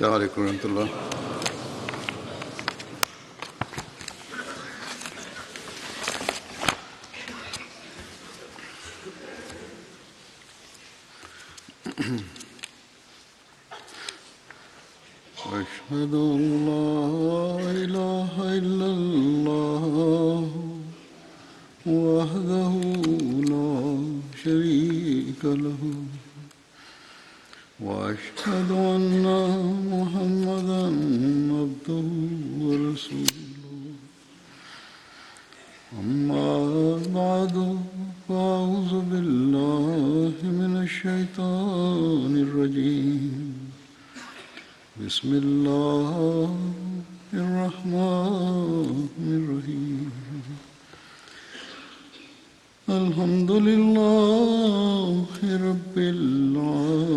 السلام علیکم ورحمۃ اللہ. أشهد أن لا إله إلا الله وحده لا شريك له وأشهد أن محمدا عبده ورسوله. أما بعد فأعوذ بالله من الشيطان الرجيم. بسم الله الرحمن الرحيم. الحمد لله رب العالمين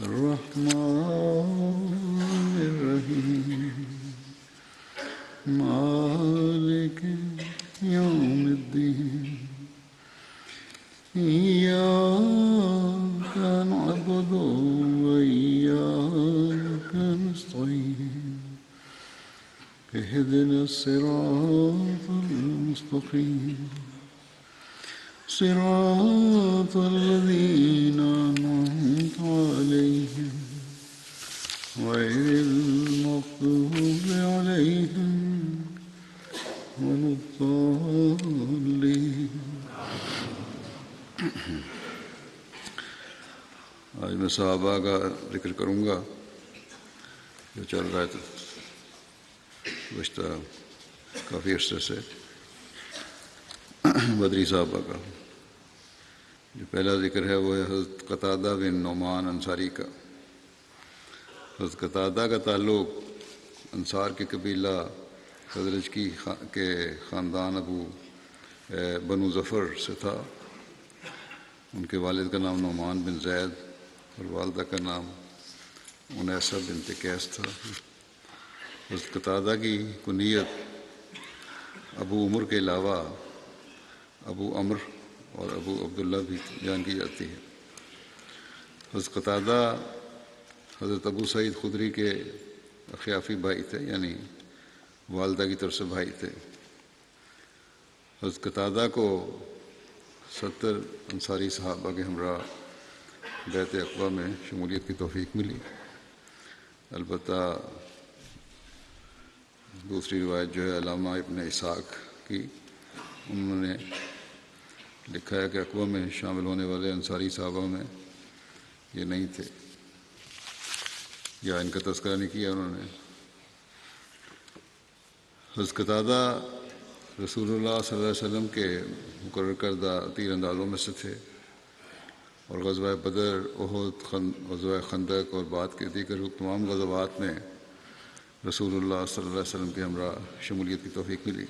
الرحمن الرحيم مالك يوم الدين. إياك نعبد وإياك نستعين. اهدنا الصراط المستقيم صراط الذين أنعمت عليهم غير المغضوب عليهم ولا الضالين. آج میں صحابہ کا ذکر کروں گا جو چل رہا ہے گزشتہ کافی عرصے سے. بدری صحابہ کا جو پہلا ذکر ہے وہ ہے حضرت قتادہ بن نعمان انصاری کا. حضرت قتادہ کا تعلق انصار کے قبیلہ خزرج کے خاندان بنو ظفر سے تھا. ان کے والد کا نام نعمان بن زید اور والدہ کا نام انیسہ بنت قیس تھا. حضرت قتادہ کی کنیت ابو عمر کے علاوہ ابو عمر اور ابو عبداللہ بھی بیان کی جاتی ہے. حضرت قتادہ حضرت ابو سعید خدری کے اخیافی بھائی تھے، یعنی والدہ کی طرف سے بھائی تھے. حضرت قتادہ کو 70 انصاری صحابہ کے ہمراہ بیعت عقبہ میں شمولیت کی توفیق ملی. البتہ دوسری روایت جو ہے علامہ ابن اسحاق کی، انہوں نے لکھا ہے کہ عقبہ میں شامل ہونے والے انصاری صحابہ میں یہ نہیں تھے، یا ان کا تذکرہ نہیں کیا انہوں نے. حضرت قتادہ رسول اللہ صلی اللہ علیہ وسلم کے مقرر کردہ تیر اندازوں میں سے تھے، اور غزوہ بدر، احد، غزوہ خندق اور بعد کے دیگر تمام غزوات میں رسول اللہ صلی اللہ علیہ وسلم کے ہمراہ شمولیت کی توفیق ملی.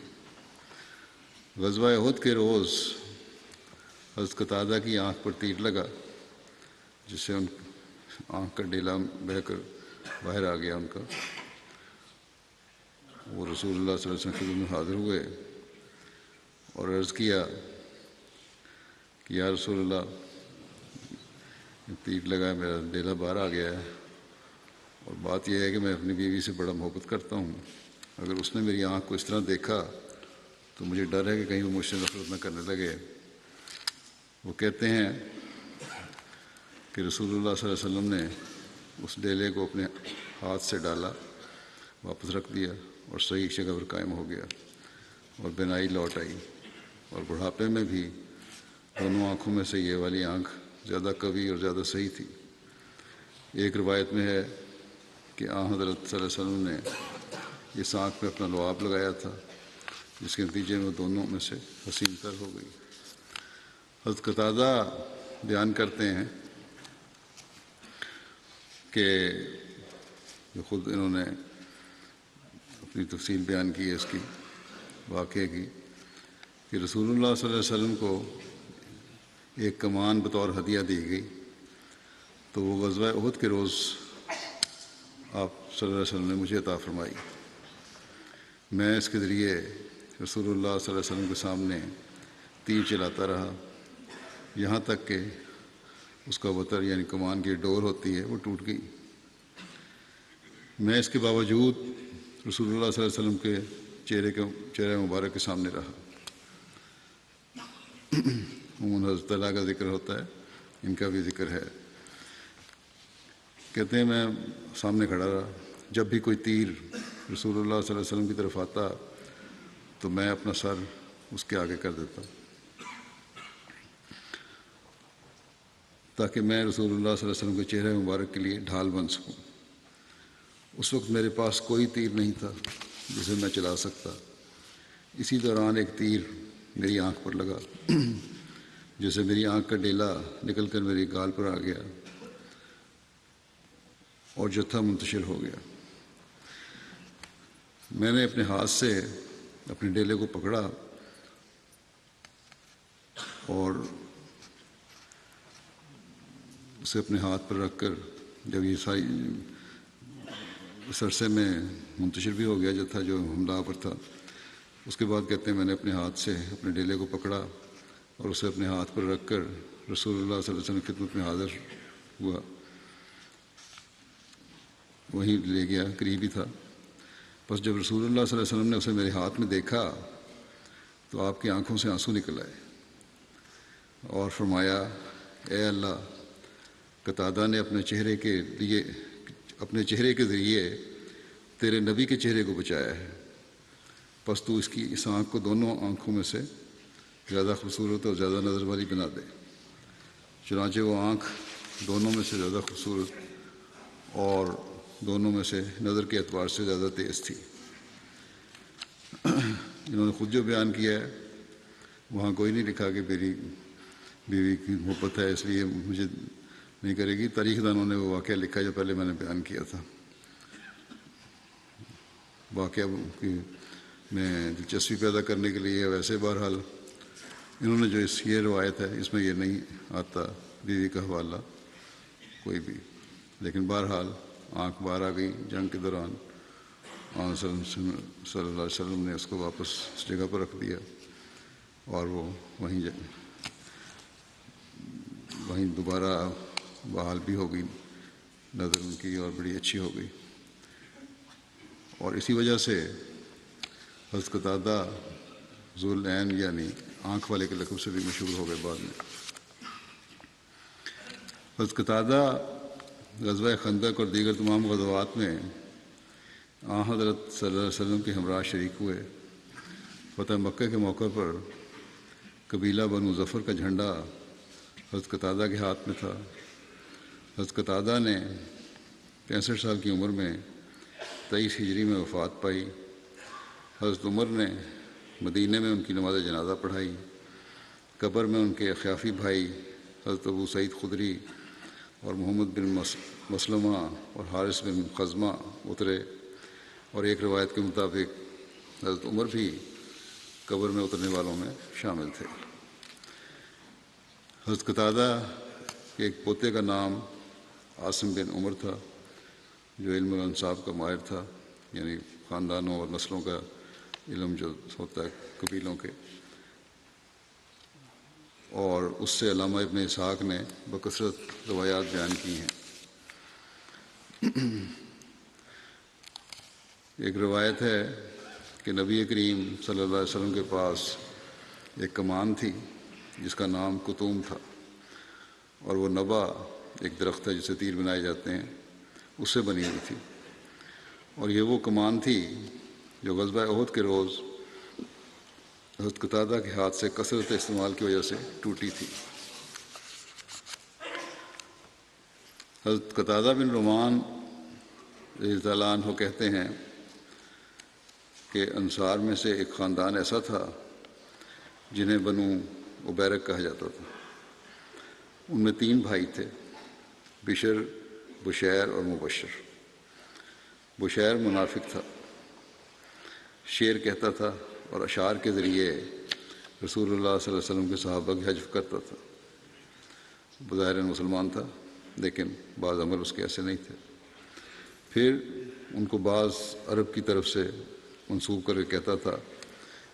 غزوہ احد کے روز حضرت قتادہ کی آنکھ پر تیر لگا، جس سے ان آنکھ کا ڈیلا بہہ کر باہر آ گیا ان کا. وہ رسول اللہ صلی اللہ علیہ وسلم کے خدمت میں حاضر ہوئے اور عرض کیا کہ یا رسول اللہ، تیر لگا، میرا ڈیلا باہر آ گیا ہے، اور بات یہ ہے کہ میں اپنی بیوی سے بڑا محبت کرتا ہوں. اگر اس نے میری آنکھ کو اس طرح دیکھا تو مجھے ڈر ہے کہ کہیں وہ مجھ سے نفرت نہ کرنے لگے. وہ کہتے ہیں کہ رسول اللہ صلی اللہ علیہ وسلم نے اس ڈیلے کو اپنے ہاتھ سے ڈالا، واپس رکھ دیا، اور صحیح جگہ پر قائم ہو گیا، اور بینائی لوٹ آئی. اور بڑھاپے میں بھی دونوں آنکھوں میں سے یہ والی آنکھ زیادہ قوی اور زیادہ صحیح تھی. ایک روایت میں ہے کہ حضرت صلی اللہ علیہ وسلم نے اس آنکھ پہ اپنا لعاب لگایا تھا، جس کے نتیجے میں دونوں میں سے حسین تر ہو گئی. حضرت قتادہ بیان کرتے ہیں کہ جو خود انہوں نے اپنی تفصیل بیان کی ہے اس کی واقعے کی، کہ رسول اللہ صلی اللہ علیہ وسلم کو ایک کمان بطور ہدیہ دی گئی، تو وہ غزوہ احد کے روز آپ صلی اللہ علیہ وسلم نے مجھے عطا فرمائی. میں اس کے ذریعے رسول اللہ صلی اللہ علیہ وسلم کے سامنے تیر چلاتا رہا، یہاں تک کہ اس کا وتر یعنی کمان کی ڈور ہوتی ہے وہ ٹوٹ گئی۔ میں اس کے باوجود رسول اللہ صلی اللہ علیہ وسلم کے چہرے مبارک کے سامنے رہا۔ حضرت اللہ کا ذکر ہوتا ہے، ان کا بھی ذکر ہے۔ کہتے ہیں میں سامنے کھڑا رہا، جب بھی کوئی تیر رسول اللہ صلی اللہ علیہ وسلم کی طرف آتا تو میں اپنا سر اس کے آگے کر دیتا تاکہ میں رسول اللہ صلی اللہ علیہ وسلم کے چہرے مبارک کے لیے ڈھال بن سکوں۔ اس وقت میرے پاس کوئی تیر نہیں تھا جسے میں چلا سکتا۔ اسی دوران ایک تیر میری آنکھ پر لگا، جیسے میری آنکھ کا ڈیلا نکل کر میری گال پر آ گیا اور جتھا منتشر ہو گیا۔ میں نے اپنے ہاتھ سے اپنے ڈیلے کو پکڑا اور اسے اپنے ہاتھ پر رکھ کر جب یہ سرسے میں منتشر بھی ہو گیا جتھا جو حملہ پر تھا، اس کے بعد کہتے ہیں میں نے اپنے ہاتھ سے اپنے ڈیلے کو پکڑا اور اسے اپنے ہاتھ پر رکھ کر رسول اللہ صلی اللہ علیہ وسلم کی خدمت میں حاضر ہوا۔ وہیں لے گیا، قریب ہی تھا۔ بس جب رسول اللہ صلی اللہ علیہ وسلم نے اسے میرے ہاتھ میں دیکھا تو آپ کی آنکھوں سے آنسو نکل آئے اور فرمایا، اے اللہ، قتادہ نے اپنے چہرے کے ذریعے تیرے نبی کے چہرے کو بچایا ہے، پس تو اس آنکھ کو دونوں آنکھوں میں سے زیادہ خوبصورت اور زیادہ نظر والی بنا دے۔ چنانچہ وہ آنکھ دونوں میں سے زیادہ خوبصورت اور دونوں میں سے نظر کے اعتبار سے زیادہ تیز تھی۔ انہوں نے خود جو بیان کیا ہے وہاں کوئی نہیں لکھا کہ میری بیوی کی محبت ہے اس لیے مجھے نہیں کرے گی۔ تاریخ دانوں نے وہ واقعہ لکھا جو پہلے میں نے بیان کیا تھا۔ واقعہ کی میں دلچسپی پیدا کرنے کے لیے ویسے بہرحال انہوں نے جو یہ روایت ہے اس میں یہ نہیں آتا بیوی کا حوالہ کوئی بھی، لیکن بہرحال آنکھ باہر آ گئی جنگ کے دوران۔ صلی اللہ علیہ وسلم نے اس کو واپس اس جگہ پر رکھ دیا اور وہ وہیں دوبارہ بحال بھی ہو گئی، نظر ان کی اور بڑی اچھی ہو گئی۔ اور اسی وجہ سے حضرت قتادہ ذو العین یعنی آنکھ والے کے لقب سے بھی مشہور ہو گئے بعد میں۔ حضرت قتادہ غزوہ خندق اور دیگر تمام غزوات میں حضرت صلی اللہ علیہ وسلم کے ہمراہ شریک ہوئے۔ فتح مکہ کے موقع پر قبیلہ بنو ظفر کا جھنڈا حضرت قتادہ کے ہاتھ میں تھا۔ حضرت قتادہ نے 65 سال کی عمر میں 23 ہجری میں وفات پائی۔ حضرت عمر نے مدینہ میں ان کی نماز جنازہ پڑھائی۔ قبر میں ان کے اخیافی بھائی حضرت ابو سعید خدری اور محمد بن مسلمہ اور حارث بن خزمہ اترے، اور ایک روایت کے مطابق حضرت عمر بھی قبر میں اترنے والوں میں شامل تھے۔ حضرت قتادہ کے ایک پوتے کا نام عاصم بن عمر تھا جو علم الانساب کا ماہر تھا، یعنی خاندانوں اور نسلوں کا علم جو ہوتا ہے قبیلوں کے، اور اس سے علامہ ابن اسحاق نے بکثرت روایات بیان کی ہیں۔ ایک روایت ہے کہ نبی کریم صلی اللہ علیہ وسلم کے پاس ایک کمان تھی جس کا نام کتوم تھا، اور وہ نبا ایک درخت ہے جسے تیر بنائے جاتے ہیں اس سے بنی ہوئی تھی، اور یہ وہ کمان تھی جو غزوہ احد کے روز حضرت قتادہ کے ہاتھ سے کثرت استعمال کی وجہ سے ٹوٹی تھی۔ حضرت قتادہ بن نعمان رضی اللہ عنہ کہتے ہیں کہ انصار میں سے ایک خاندان ایسا تھا جنہیں بنو عبیرک کہا جاتا تھا۔ ان میں 3 بھائی تھے، بشر، بشیر اور مبشر۔ بشیر منافق تھا، شعر کہتا تھا اور اشعار کے ذریعے رسول اللہ صلی اللہ علیہ وسلم کے صحابہ کی حجب کرتا تھا۔ بظاہر مسلمان تھا لیکن بعض عمل اس کے ایسے نہیں تھے۔ پھر ان کو بعض عرب کی طرف سے منسوب کر کے کہتا تھا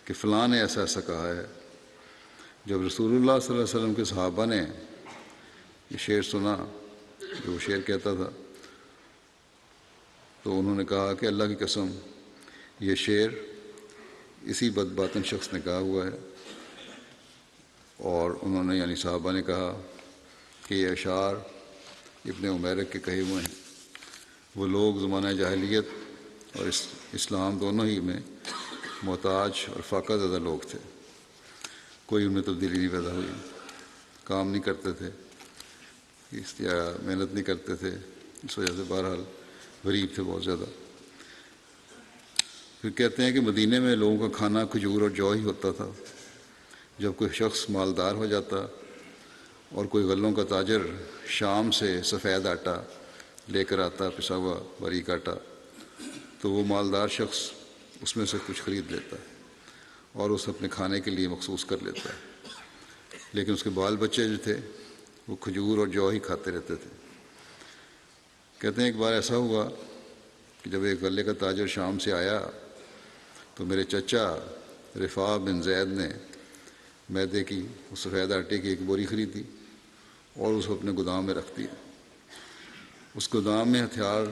کہ فلاں نے ایسا ایسا کہا ہے۔ جب رسول اللہ صلی اللہ علیہ وسلم کے صحابہ نے یہ شعر سنا جو وہ شعر کہتا تھا، تو انہوں نے کہا کہ اللہ کی قسم یہ شعر اسی بدباطن شخص نے کہا ہوا ہے، اور انہوں نے یعنی صحابہ نے کہا کہ یہ اشعار ابن امیرک کے کہے ہوئے ہیں۔ وہ لوگ زمانہ جاہلیت اور اسلام دونوں ہی میں محتاج اور فاقہ زدہ لوگ تھے، کوئی ان میں تبدیلی نہیں پیدا ہوئی، کام نہیں کرتے تھے، یا محنت نہیں کرتے تھے، اس وجہ سے بہرحال غریب تھے بہت زیادہ۔ پھر کہتے ہیں کہ مدینے میں لوگوں کا کھانا کھجور اور جو ہی ہوتا تھا۔ جب کوئی شخص مالدار ہو جاتا اور کوئی غلوں کا تاجر شام سے سفید آٹا لے کر آتا، پسا ہوا باریک آٹا، تو وہ مالدار شخص اس میں سے کچھ خرید لیتا اور اسے اپنے کھانے کے لیے مخصوص کر لیتا ہے، لیکن اس کے بال بچے جو تھے وہ کھجور اور جو ہی کھاتے رہتے تھے۔ کہتے ہیں ایک بار ایسا ہوا کہ جب ایک غلے کا تاجر شام سے آیا تو میرے چچا رفاع بن زید نے میدے کی سفید آٹے کی ایک بوری خریدی اور اس کو اپنے گودام میں رکھ دیا۔ اس گودام میں ہتھیار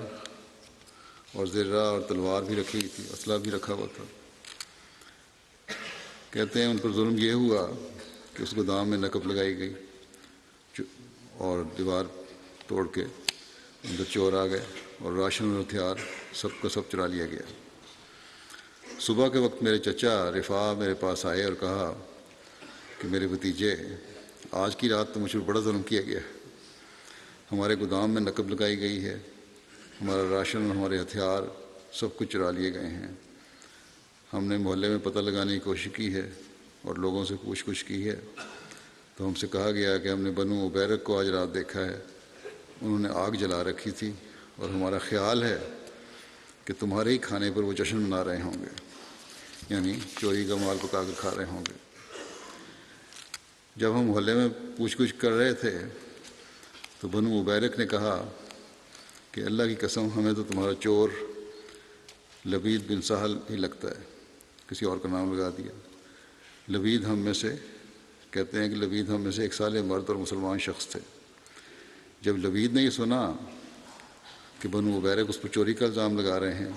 اور زرہ اور تلوار بھی رکھی ہوئی تھی، اسلحہ بھی رکھا ہوا تھا۔ کہتے ہیں ان پر ظلم یہ ہوا کہ اس گودام میں نقب لگائی گئی اور دیوار توڑ کے اندر چور آ گئے اور راشن اور ہتھیار سب کا سب چرا لیا گیا۔ صبح کے وقت میرے چچا رفاع میرے پاس آئے اور کہا کہ میرے بھتیجے، آج کی رات تو مجھ پر بڑا ظلم کیا گیا ہے، ہمارے گودام میں نقب لگائی گئی ہے، ہمارا راشن اور ہمارے ہتھیار سب کچھ چرا لیے گئے ہیں۔ ہم نے محلے میں پتہ لگانے کی کوشش کی ہے اور لوگوں سے پوچھ گچھ کی ہے، تو ہم سے کہا گیا کہ ہم نے بنو عبیرک کو آج رات دیکھا ہے، انہوں نے آگ جلا رکھی تھی اور ہمارا خیال ہے کہ تمہارے ہی کھانے پر وہ جشن منا رہے ہوں گے، یعنی چوری کا مال پکا کر کھا رہے ہوں گے۔ جب ہم محلے میں پوچھ گچھ کر رہے تھے تو بنو عبیرک نے کہا کہ اللہ کی قسم ہمیں تو تمہارا چور لبید بن سہل ہی لگتا ہے، کسی اور کا نام لگا دیا۔ لبید ہم میں سے، کہتے ہیں کہ لبید ہم میں سے ایک صالح مرد اور مسلمان شخص تھے۔ جب لبید نے یہ سنا کہ بنو عبیرک اس پر چوری کا الزام لگا رہے ہیں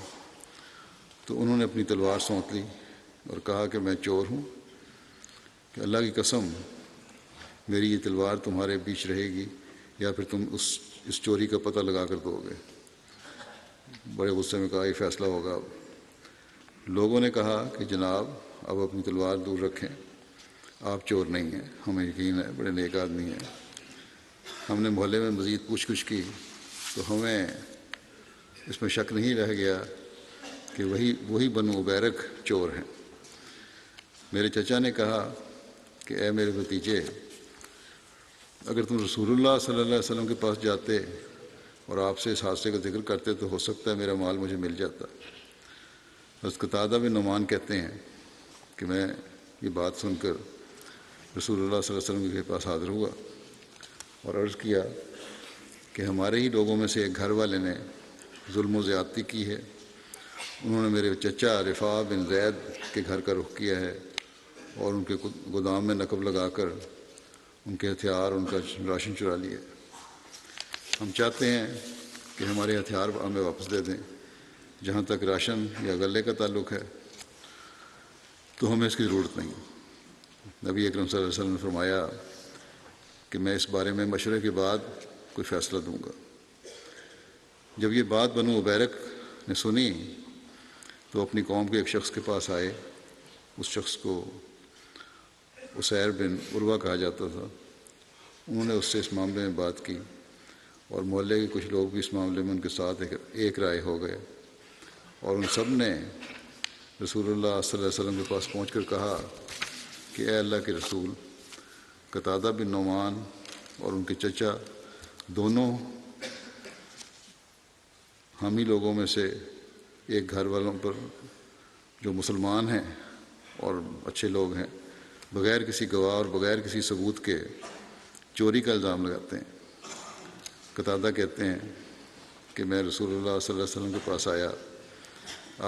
تو انہوں نے اپنی تلوار سونت لی اور کہا کہ میں چور ہوں، کہ اللہ کی قسم میری یہ تلوار تمہارے بیچ رہے گی یا پھر تم اس چوری کا پتہ لگا کر دو گے۔ بڑے غصے میں کہا یہ فیصلہ ہوگا اب۔ لوگوں نے کہا کہ جناب اب اپنی تلوار دور رکھیں، آپ چور نہیں ہیں، ہمیں یقین ہے بڑے نیک آدمی ہیں۔ ہم نے محلے میں مزید پوچھ گچھ کی تو ہمیں اس میں شک نہیں رہ گیا کہ وہی بنو عبیرک چور ہیں۔ میرے چچا نے کہا کہ اے میرے بھتیجے، اگر تم رسول اللہ صلی اللہ علیہ وسلم کے پاس جاتے اور آپ سے اس حادثے کا ذکر کرتے تو ہو سکتا ہے میرا مال مجھے مل جاتا۔ حضرت قتادہ بن نعمان کہتے ہیں کہ میں یہ بات سن کر رسول اللہ صلی اللہ علیہ وسلم کے پاس حاضر ہوا اور عرض کیا کہ ہمارے ہی لوگوں میں سے ایک گھر والے نے ظلم و زیادتی کی ہے، انہوں نے میرے چچا رفاع بن زید کے گھر کا رخ کیا ہے اور ان کے گودام میں نقب لگا کر ان کے ہتھیار ان کا راشن چرا لیا۔ ہم چاہتے ہیں کہ ہمارے ہتھیار ہمیں واپس دے دیں۔ جہاں تک راشن یا غلے کا تعلق ہے تو ہمیں اس کی ضرورت نہیں۔ نبی اکرم صلی اللہ علیہ وسلم نے فرمایا کہ میں اس بارے میں مشورے کے بعد کوئی فیصلہ دوں گا۔ جب یہ بات بنو عبیرک نے سنی تو اپنی قوم کے ایک شخص کے پاس آئے، اس شخص کو اسیر بن عروہ کہا جاتا تھا۔ انہوں نے اس سے اس معاملے میں بات کی اور محلے کے کچھ لوگ بھی اس معاملے میں ان کے ساتھ ایک رائے ہو گئے، اور ان سب نے رسول اللہ صلی اللہ علیہ وسلم کے پاس پہنچ کر کہا کہ اے اللہ کے رسول، قتادہ بن نعمان اور ان کے چچا دونوں ہم ہی لوگوں میں سے ایک گھر والوں پر جو مسلمان ہیں اور اچھے لوگ ہیں، بغیر کسی گواہ اور بغیر کسی ثبوت کے چوری کا الزام لگاتے ہیں۔ قتادہ کہتے ہیں کہ میں رسول اللہ صلی اللہ علیہ وسلم کے پاس آیا،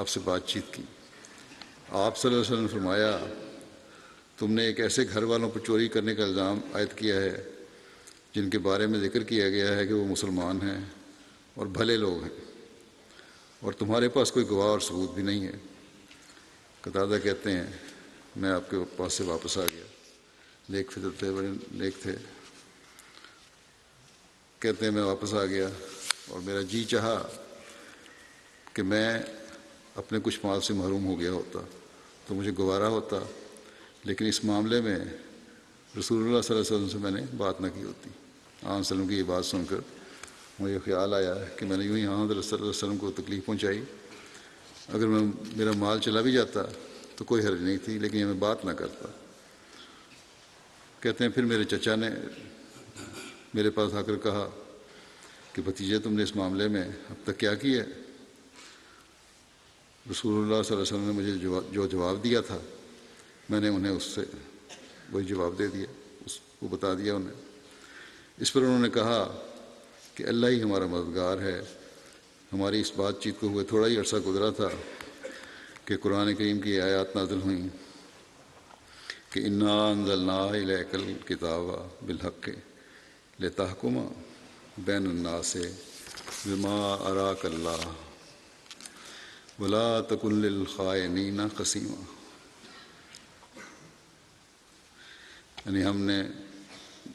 آپ سے بات چیت کی۔ آپ صلی اللہ علیہ وسلم نے فرمایا تم نے ایک ایسے گھر والوں پر چوری کرنے کا الزام عائد کیا ہے جن کے بارے میں ذکر کیا گیا ہے کہ وہ مسلمان ہیں اور بھلے لوگ ہیں، اور تمہارے پاس کوئی گواہ اور ثبوت بھی نہیں ہے۔ قتادہ کہتے ہیں میں آپ کے پاس سے واپس آ گیا، نیک فطر تھے، بڑے نیک تھے، کہتے ہیں میں واپس آ گیا اور میرا جی چاہا کہ میں اپنے کچھ مال سے محروم ہو گیا ہوتا تو مجھے گوارا ہوتا، لیکن اس معاملے میں رسول اللہ صلی اللہ علیہ وسلم سے میں نے بات نہ کی ہوتی۔ آن وسلم کی یہ بات سن کر مجھے خیال آیا کہ میں نے یوں ہی حضرت صلی اللہ علیہ وسلم کو تکلیف پہنچائی، اگر میرا مال چلا بھی جاتا تو کوئی حرج نہیں تھی، لیکن یہ میں بات نہ کرتا۔ کہتے ہیں پھر میرے چچا نے میرے پاس آ کر کہا کہ بھتیجے تم نے اس معاملے میں اب تک کیا کیا ہے؟ رسول اللہ صلی اللہ علیہ وسلم نے مجھے جو جواب دیا تھا میں نے انہیں اس سے وہی جواب دے دیا، اس کو بتا دیا انہیں۔ اس پر انہوں نے کہا کہ اللہ ہی ہمارا مددگار ہے۔ ہماری اس بات چیت کو ہوئے تھوڑا ہی عرصہ گزرا تھا کہ قرآن کریم کی آیات نازل ہوئیں کہ انا انزلنا الیک الکتاب بالحق لتحکم بین الناس بما اراک اللہ ولا تکن للخائنین خصیما، یعنی ہم نے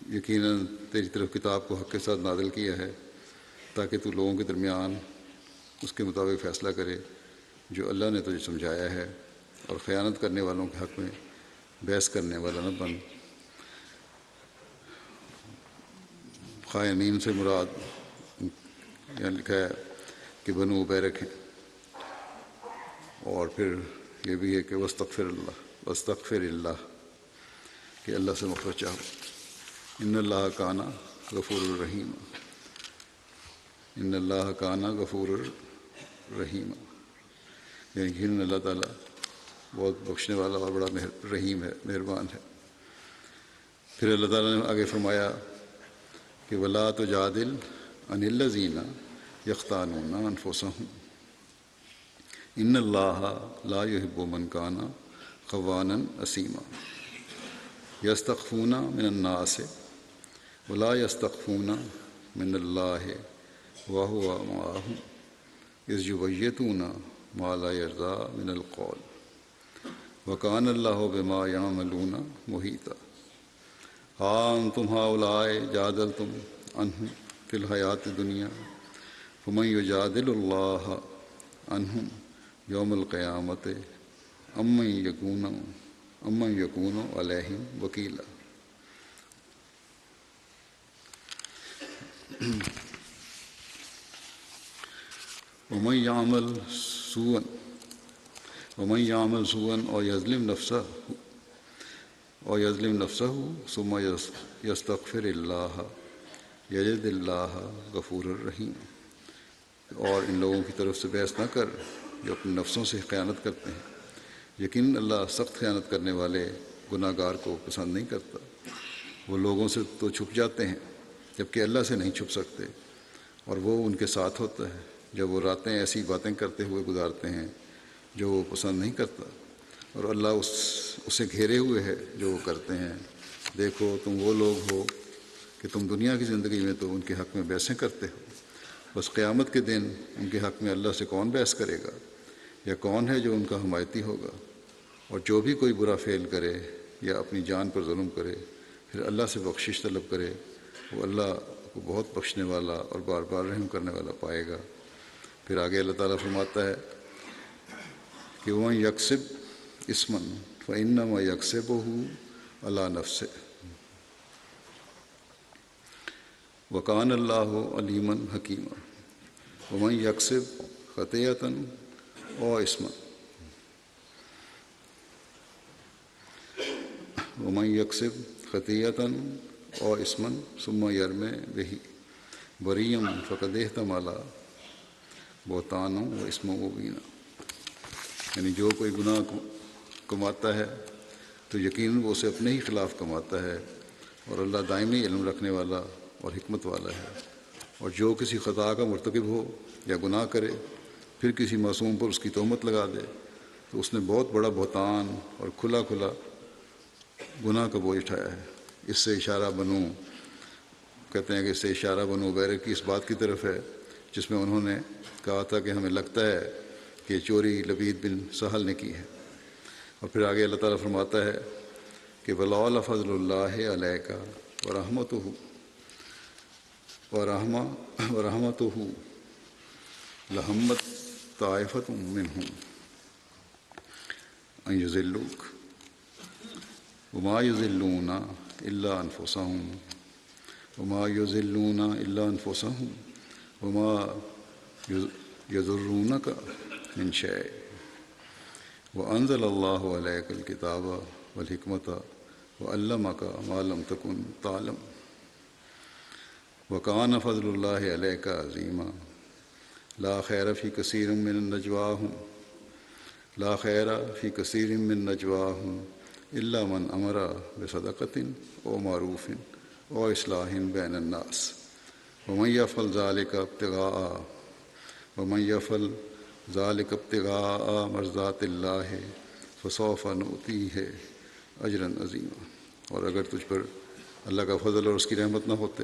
یقیناً تیری طرف کتاب کو حق کے ساتھ نازل کیا ہے تاکہ تو لوگوں کے درمیان اس کے مطابق فیصلہ کرے جو اللہ نے تجھے سمجھایا ہے، اور خیانت کرنے والوں کے حق میں بحث کرنے والا نہ بن۔ خائنین سے مراد یہاں لکھا ہے کہ بنو ابیرک ہیں، اور پھر یہ بھی ہے کہ واستغفر اللہ کہ اللہ سے مغفرت چاہو۔ ان اللہ کان غفور الرحیم، ان اللہ کان غفور الرحیم، یعنی کہ اللہ تعالیٰ بہت بخشنے والا اور بڑا رحیم ہے، مہربان ہے۔ پھر اللہ تعالیٰ نے آگے فرمایا کہ ولا تجادل عن الذین یختانون انفسہم ان اللہ لا یحب من کان خوانا اثیما یستخفون من الناس ولا یستخفون من اللہ وهو معهم اذ یبیتون ما لا یرضی من القول وکان اللہ بما یعملون محیطا ہاں انتم ہؤلاء جادلتم عنہم فی الحیات الدنیا فمن یجادل اللہ عنہم یوم القیامت امن یکون علیہم وکیلا۔ ومن یعمل سوءا اور یظلم نفسہ ثم یستغفر اللہ یجد اللہ غفور الرحیم، اور ان لوگوں کی طرف سے بحث نہ کر جو اپنے نفسوں سے خیانت کرتے ہیں، یقین اللہ سخت خیانت کرنے والے گناہ گار کو پسند نہیں کرتا۔ وہ لوگوں سے تو چھپ جاتے ہیں جبکہ اللہ سے نہیں چھپ سکتے، اور وہ ان کے ساتھ ہوتا ہے جب وہ راتیں ایسی باتیں کرتے ہوئے گزارتے ہیں جو وہ پسند نہیں کرتا، اور اللہ اسے گھیرے ہوئے ہے جو وہ کرتے ہیں۔ دیکھو تم وہ لوگ ہو کہ تم دنیا کی زندگی میں تو ان کے حق میں بحثیں کرتے ہو، بس قیامت کے دن ان کے حق میں اللہ سے کون بحث کرے گا، یا کون ہے جو ان کا حمایتی ہوگا؟ اور جو بھی کوئی برا فعل کرے یا اپنی جان پر ظلم کرے پھر اللہ سے بخشش طلب کرے، وہ اللہ کو بہت بخشنے والا اور بار بار رحم کرنے والا پائے گا۔ پھر آگے اللہ تعالیٰ فرماتا ہے کہ وَمَن یکسب اسمًا فإنما یکسبہ علی نفسہ وکان اللہ علیما حکیما ومن یکسب خطیئۃ او اسما ومن یکسب خطیئۃ او اسما ثم یرمی بہ بریا فقد احتمل بہتانا و اسما مبینا، یعنی جو کوئی گناہ کماتا ہے تو یقیناً وہ اسے اپنے ہی خلاف کماتا ہے، اور اللہ دائمی علم رکھنے والا اور حکمت والا ہے۔ اور جو کسی خطا کا مرتکب ہو یا گناہ کرے پھر کسی معصوم پر اس کی تہمت لگا دے تو اس نے بہت بڑا بہتان اور کھلا کھلا گناہ کا بوجھ اٹھایا ہے۔ اس سے اشارہ بنو کہتے ہیں کہ اس سے اشارہ بنو عبیرہ کی اس بات کی طرف ہے جس میں انہوں نے کہا تھا کہ ہمیں لگتا ہے کہ چوری لبید بن سہل نے کی ہے۔ اور پھر آگے اللہ تعالیٰ فرماتا ہے کہ وَلَوْلَا فَضْلُ اللَّهِ عَلَيْكَ وَرَحْمَتُهُ لَهَمَّتْ طَائِفَةٌ مِّنْهُمْ أَن يُضِلُّوكَ وَمَا يُضِلُّونَ إِلَّا أَنفُسَهُمْ وَمَا يَضُرُّونَكَ مِنْ شَيْءٍ وَأَنزَلَ اللَّهُ عَلَيْكَ الْكِتَابَ وَالْحِكْمَةَ وَعَلَّمَكَ مَا لَمْ تَكُنْ تَعْلَمُ وَكَانَ فَضْلُ اللَّهِ عَلَيْكَ عَظِيمًا لا خیر فی کثیر من نجواہم الا من امر بصدقۃ او معروف او اصلاح بین الناس ومن یفعل ذلک ابتغاء مرضات اللہ فسوف نؤتیہ اجرا عظیما۔ اور اگر تجھ پر اللہ کا فضل اور اس کی رحمت نہ ہوتے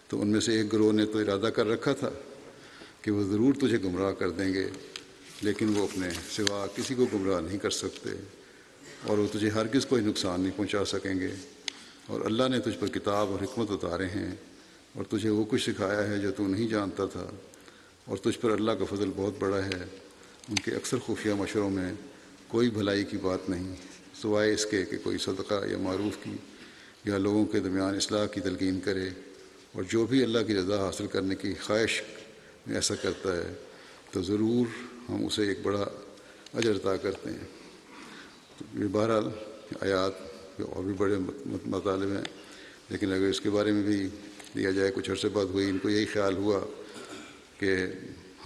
تو ان میں سے ایک گروہ نے تو ارادہ کر رکھا تھا کہ وہ ضرور تجھے گمراہ کر دیں گے، لیکن وہ اپنے سوا کسی کو گمراہ نہیں کر سکتے اور وہ تجھے ہرگز کوئی نقصان نہیں پہنچا سکیں گے۔ اور اللہ نے تجھ پر کتاب اور حکمت اتارے ہیں اور تجھے وہ کچھ سکھایا ہے جو تو نہیں جانتا تھا، اور تجھ پر اللہ کا فضل بہت بڑا ہے۔ ان کے اکثر خفیہ مشوروں میں کوئی بھلائی کی بات نہیں سوائے اس کے کہ کوئی صدقہ یا معروف کی یا لوگوں کے درمیان اصلاح کی تلقین کرے، اور جو بھی اللہ کی رضا حاصل کرنے کی خواہش میں ایسا کرتا ہے تو ضرور ہم اسے ایک بڑا اجر عطا کرتے ہیں۔ تو یہ بہرحال آیات اور بھی بڑے مطالب ہیں، لیکن اگر اس کے بارے میں بھی دیا جائے، کچھ عرصے بعد ہوئی ان کو یہی خیال ہوا کہ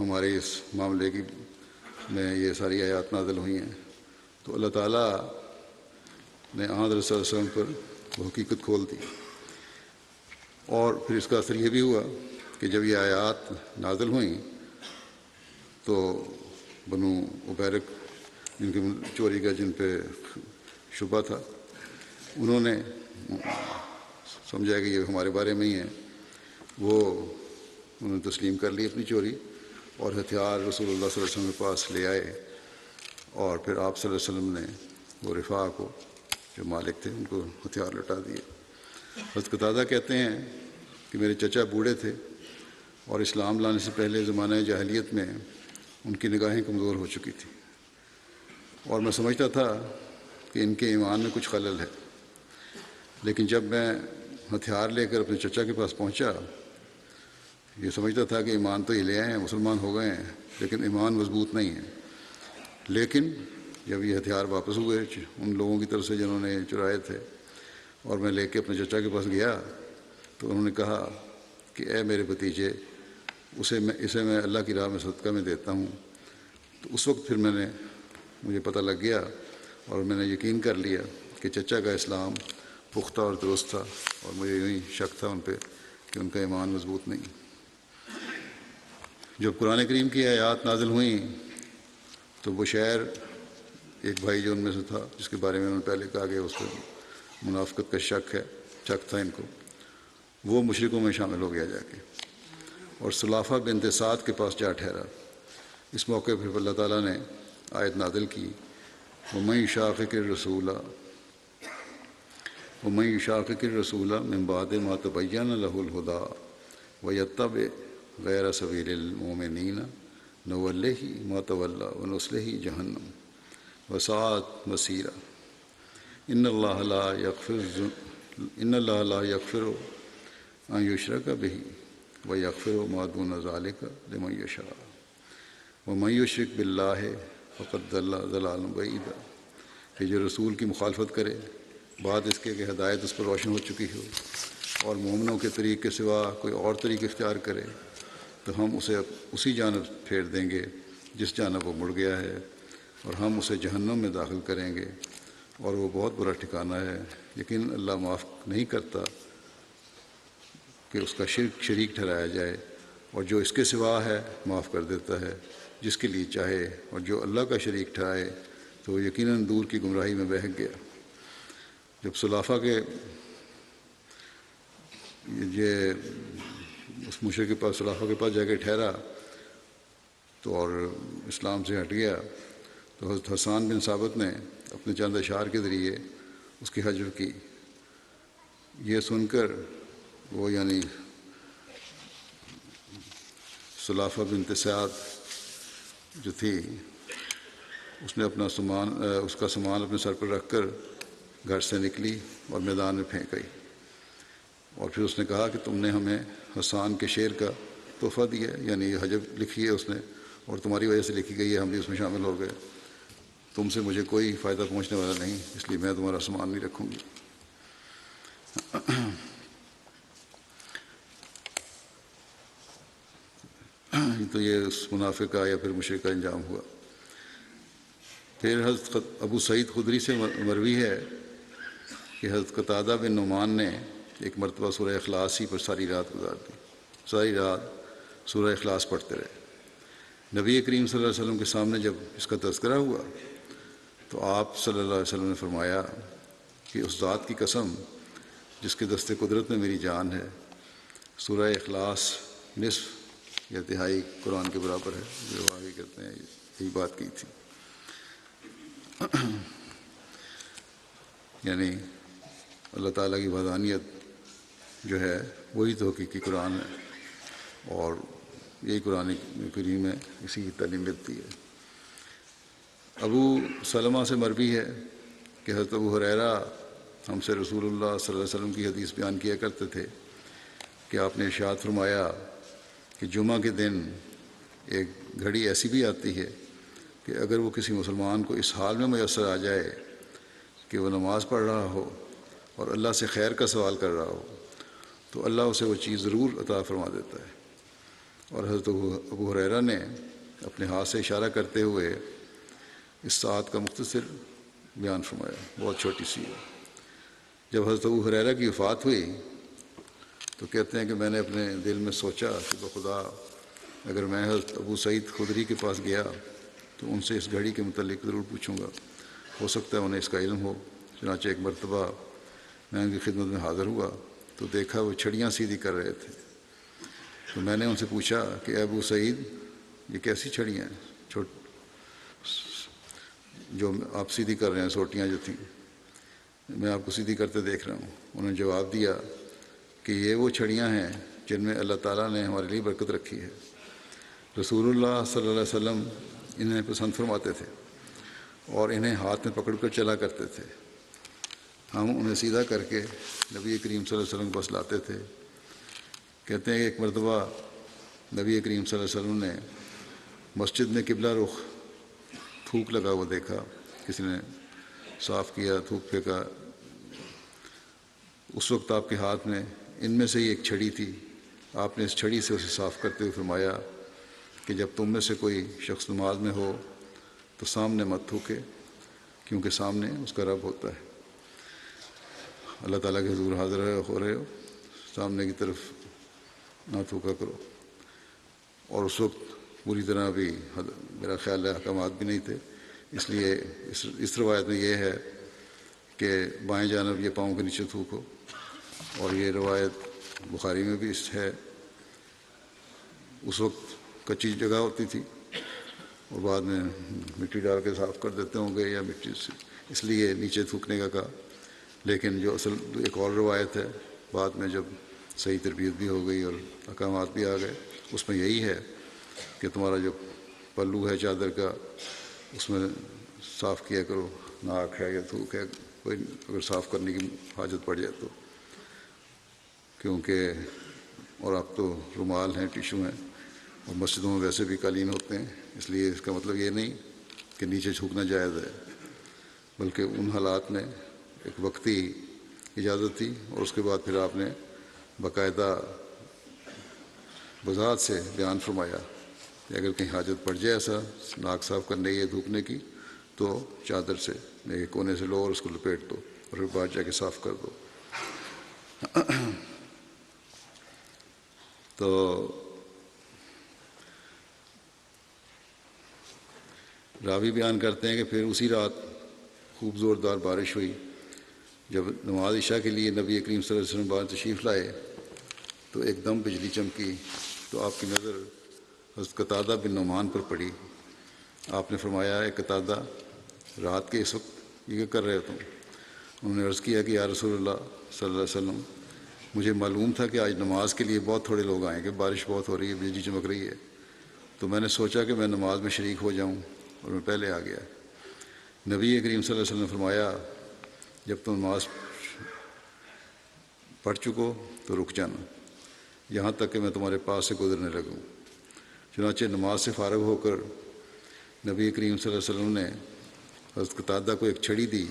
ہمارے اس معاملے کی میں یہ ساری آیات نازل ہوئی ہیں، تو اللہ تعالیٰ نے حضرت صلی اللہ علیہ وسلم پر وہ حقیقت کھول دی۔ اور پھر اس کا اثر یہ بھی ہوا کہ جب یہ آیات نازل ہوئیں تو بنو عبیرک جن کی چوری کا جن پہ شبہ تھا، انہوں نے سمجھا کہ یہ ہمارے بارے میں ہی ہیں، انہوں نے تسلیم کر لی اپنی چوری اور ہتھیار رسول اللہ صلی اللہ علیہ وسلم کے پاس لے آئے، اور پھر آپ صلی اللہ علیہ وسلم نے وہ رفاع کو جو مالک تھے ان کو ہتھیار لٹا دیے۔ حضرت قتادہ کہتے ہیں کہ میرے چچا بوڑھے تھے اور اسلام لانے سے پہلے زمانہ جاہلیت میں ان کی نگاہیں کمزور ہو چکی تھیں، اور میں سمجھتا تھا کہ ان کے ایمان میں کچھ خلل ہے، لیکن جب میں ہتھیار لے کر اپنے چچا کے پاس پہنچا، یہ سمجھتا تھا کہ ایمان تو یہ لے آئے ہیں، مسلمان ہو گئے ہیں، لیکن ایمان مضبوط نہیں ہے۔ لیکن جب یہ ہتھیار واپس ہوئے ان لوگوں کی طرف سے جنہوں نے چرائے تھے، اور میں لے کے اپنے چچا کے پاس گیا تو انہوں نے کہا کہ اے میرے بھتیجے، اسے میں اللہ کی راہ میں صدقہ میں دیتا ہوں۔ تو اس وقت پھر مجھے پتہ لگ گیا اور میں نے یقین کر لیا کہ چچا کا اسلام پختہ اور درست تھا، اور مجھے یوں ہی شک تھا ان پہ کہ ان کا ایمان مضبوط نہیں۔ جب قرآن کریم کی آیات نازل ہوئیں تو بشیر ایک بھائی جو ان میں سے تھا، جس کے بارے میں انہوں نے پہلے کہا کہ اس کو منافقت کا شک تھا ان کو، وہ مشرکوں میں شامل ہو گیا جا کے، اور سلافہ بنت سعد کے پاس جا ٹھہرا۔ اس موقع پہ اللہ تعالیٰ نے آیت نازل کی وَمَن يُشَاقِقِ الرَّسُولَ مِن بَعْدِ مَا تَبَيَّنَ لَهُ الْهُدَىٰ وَيَتَّبِعْ غَيْرَ سَبِيلِ الْمُؤْمِنِينَ نُوَلِّهِ مَا تَوَلَّىٰ وَنُصْلِهِ جَهَنَّمَ وَسَاءَتْ مَصِيرًا إِنَّ اللَّهَ لَا يَغْفِرُ أَن يُشْرَكَ بِهِ وَيَغْفِرُ مَا دُونَ ذَلِكَ لِمَن يَشَاءُ وَمَن يُشْرِكْ بِاللَّهِ فَقَدْ ضَلَّ ضَلَالًا بَعِيدًا۔ کہ جو رسول کی مخالفت کرے بعد اس کے کہ ہدایت اس پر روشن ہو چکی ہو، اور مومنوں کے طریق کے سوا کوئی اور طریق اختیار کرے تو ہم اسے اسی جانب پھیر دیں گے جس جانب وہ مڑ گیا ہے، اور ہم اسے جہنم میں داخل کریں گے، اور وہ بہت برا ٹھکانہ ہے۔ لیکن اللہ معاف نہیں کرتا کہ اس کا شریک ٹھہرایا جائے، اور جو اس کے سوا ہے معاف کر دیتا ہے جس کے لیے چاہے، اور جو اللہ کا شریک ٹھہرائے تو وہ یقیناً دور کی گمراہی میں بہک گیا۔ جب سلافہ کے یہ اس مشرک کے پاس صلافہ کے پاس جا کے ٹھہرا تو اور اسلام سے ہٹ گیا، تو حضرت حسان بن ثابت نے اپنے چند اشعار کے ذریعے اس کی حجر کی۔ یہ سن کر وہ یعنی صلافہ بنت سعد جو تھی، اس نے اپنا اس کا سامان اپنے سر پر رکھ کر گھر سے نکلی اور میدان میں پھینک آئی، اور پھر اس نے کہا کہ تم نے ہمیں حسان کے شعر کا تحفہ دیا ہے، یعنی یہ حجر لکھی ہے اس نے اور تمہاری وجہ سے لکھی گئی ہے، ہم بھی اس میں شامل ہو گئے، تم سے مجھے کوئی فائدہ پہنچنے والا نہیں، اس لیے میں تمہارا سامان نہیں رکھوں گی۔ تو یہ اس منافق کا یا پھر مشرک کا انجام ہوا۔ پھر حضرت ابو سعید خدری سے مروی ہے کہ حضرت قتادہ بن نعمان نے ایک مرتبہ سورہ اخلاص ہی پر ساری رات گزار دی، ساری رات سورہ اخلاص پڑھتے رہے۔ نبی کریم صلی اللہ علیہ وسلم کے سامنے جب اس کا تذکرہ ہوا تو آپ صلی اللہ علیہ وسلم نے فرمایا کہ اس ذات کی قسم جس کے دست قدرت میں میری جان ہے، سورہ اخلاص نصف یا تہائی قرآن کے برابر ہے، جو آگے کرتے ہیں یہی بات کی تھی۔ یعنی اللہ تعالیٰ کی وحدانیت جو ہے وہی تو حقیقی قرآن ہے، اور یہی قرآن کریم میں اسی کی تعلیم ملتی ہے۔ ابو سلمہ سے مروی ہے کہ حضرت ابو ہریرہ ہم سے رسول اللہ صلی اللہ علیہ وسلم کی حدیث بیان کیا کرتے تھے کہ آپ نے ارشاد فرمایا کہ جمعہ کے دن ایک گھڑی ایسی بھی آتی ہے کہ اگر وہ کسی مسلمان کو اس حال میں میسر آ جائے کہ وہ نماز پڑھ رہا ہو اور اللہ سے خیر کا سوال کر رہا ہو تو اللہ اسے وہ چیز ضرور عطا فرما دیتا ہے۔ اور حضرت ابو ہریرہ نے اپنے ہاتھ سے اشارہ کرتے ہوئے اس ساعت کا مختصر بیان فرمایا، بہت چھوٹی سی ہے۔ جب حضرت ابو ہریرہ کی وفات ہوئی تو کہتے ہیں کہ میں نے اپنے دل میں سوچا کہ بخدا اگر میں حضرت ابو سعید خدری کے پاس گیا تو ان سے اس گھڑی کے متعلق ضرور پوچھوں گا، ہو سکتا ہے انہیں اس کا علم ہو۔ چنانچہ ایک مرتبہ میں ان کی خدمت میں حاضر ہوا تو دیکھا وہ چھڑیاں سیدھی کر رہے تھے، تو میں نے ان سے پوچھا کہ ابو سعید یہ کیسی چھڑیاں ہیں جو آپ سیدھی کر رہے ہیں، سوٹیاں جو تھیں میں آپ کو سیدھی کرتے دیکھ رہا ہوں۔ انہوں نے جواب دیا کہ یہ وہ چھڑیاں ہیں جن میں اللہ تعالیٰ نے ہمارے لیے برکت رکھی ہے، رسول اللہ صلی اللہ علیہ وسلم انہیں پسند فرماتے تھے اور انہیں ہاتھ میں پکڑ کر چلا کرتے تھے، ہم انہیں سیدھا کر کے نبی کریم صلی اللہ علیہ وسلم کو لاتے تھے۔ کہتے ہیں کہ ایک مرتبہ نبی کریم صلی اللہ علیہ وسلم نے مسجد میں قبلہ رخ تھوک لگا ہوا دیکھا، کسی نے صاف کیا، تھوک پھینکا۔ اس وقت آپ کے ہاتھ میں ان میں سے ہی ایک چھڑی تھی، آپ نے اس چھڑی سے اسے صاف کرتے ہوئے فرمایا کہ جب تم میں سے کوئی شخص نماز میں ہو تو سامنے مت تھوکے، کیونکہ سامنے اس کا رب ہوتا ہے۔ اللہ تعالیٰ کے حضور حاضر ہو رہے ہو، سامنے کی طرف نہ تھوکا کرو۔ اور اس وقت پوری طرح بھی میرا خیال ہے احکامات بھی نہیں تھے، اس لیے اس روایت میں یہ ہے کہ بائیں جانب یہ پاؤں کے نیچے تھوکو، اور یہ روایت بخاری میں بھی ہے۔ اس وقت کچی جگہ ہوتی تھی اور بعد میں مٹی ڈال کے صاف کر دیتے ہوں گے یا مٹی سے، اس لیے نیچے تھوکنے کا کہا۔ لیکن جو اصل ایک اور روایت ہے بعد میں جب صحیح تربیت بھی ہو گئی اور احکامات بھی آ گئے، اس میں یہی ہے کہ تمہارا جو پلو ہے چادر کا اس میں صاف کیا کرو، ناک ہے یا تھوک ہے کوئی اگر صاف کرنے کی حاجت پڑ جائے تو، کیونکہ اور اب تو رومال ہیں، ٹیشو ہیں، اور مسجدوں میں ویسے بھی قالین ہوتے ہیں، اس لیے اس کا مطلب یہ نہیں کہ نیچے جھکنا جائز ہے، بلکہ ان حالات میں ایک وقتی اجازت تھی، اور اس کے بعد پھر آپ نے باقاعدہ وضاحت سے بیان فرمایا کہ اگر کہیں حاجت پڑ جائے ایسا ناک صاف کرنے یا دھوکنے کی تو چادر سے ایک کونے سے لو اور اس کو لپیٹ دو اور پھر بعد جا کے صاف کر دو۔ تو راوی بیان کرتے ہیں کہ پھر اسی رات خوب زوردار بارش ہوئی۔ جب نماز عشاء کے لیے نبی کریم صلی اللہ علیہ وسلم باہر تشریف لائے تو ایک دم بجلی چمکی تو آپ کی نظر حضرت قتادہ بن نعمان پر پڑی۔ آپ نے فرمایا، اے قتادہ، رات کے اس وقت یہ کر رہے ہو تم؟ انہوں نے عرض کیا کہ یا رسول اللہ صلی اللہ علیہ وسلم، مجھے معلوم تھا کہ آج نماز کے لیے بہت تھوڑے لوگ آئیں گے، بارش بہت ہو رہی ہے، بجلی چمک رہی ہے، تو میں نے سوچا کہ میں نماز میں شریک ہو جاؤں، اور میں پہلے آ گیا۔ نبی کریم صلی اللہ علیہ وسلم نے فرمایا، جب تم نماز پڑھ چکو تو رک جانا یہاں تک کہ میں تمہارے پاس سے گزرنے لگوں۔ چنانچہ نماز سے فارغ ہو کر نبی کریم صلی اللہ علیہ وسلم نے حضرت قتادہ کو ایک چھڑی دی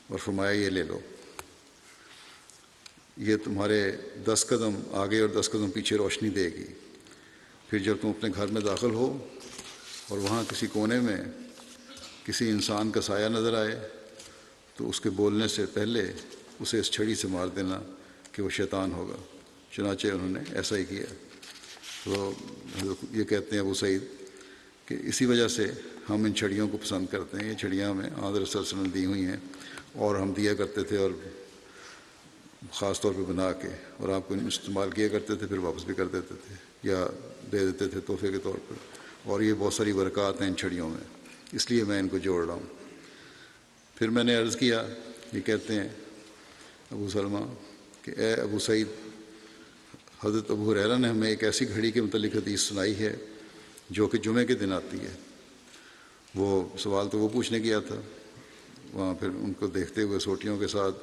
اور فرمایا، یہ لے لو، یہ تمہارے 10 قدم آگے اور 10 قدم پیچھے روشنی دے گی۔ پھر جب تم اپنے گھر میں داخل ہو اور وہاں کسی کونے میں کسی انسان کا سایہ نظر آئے تو اس کے بولنے سے پہلے اسے اس چھڑی سے مار دینا کہ وہ شیطان ہوگا۔ چنانچہ انہوں نے ایسا ہی کیا۔ تو یہ کہتے ہیں ابو سعید کہ اسی وجہ سے ہم ان چھڑیوں کو پسند کرتے ہیں۔ یہ چھڑیاں ہمیں حضرت صلی اللہ علیہ وسلم دی ہوئی ہیں اور ہم دیا کرتے تھے، اور خاص طور پہ بنا کے، اور آپ کو استعمال کیا کرتے تھے، پھر واپس بھی کر دیتے تھے یا دے دیتے تھے تحفے کے طور پر۔ اور یہ بہت ساری برکات ہیں ان چھڑیوں میں، اس لیے میں ان کو جوڑ رہا ہوں۔ پھر میں نے عرض کیا، یہ کہتے ہیں ابو سلمہ کہ اے ابو سعید، حضرت ابو ہریرہ نے ہمیں ایک ایسی گھڑی کے متعلق حدیث سنائی ہے جو کہ جمعے کے دن آتی ہے۔ وہ سوال تو وہ پوچھنے کیا تھا، وہاں پھر ان کو دیکھتے ہوئے سوٹیوں کے ساتھ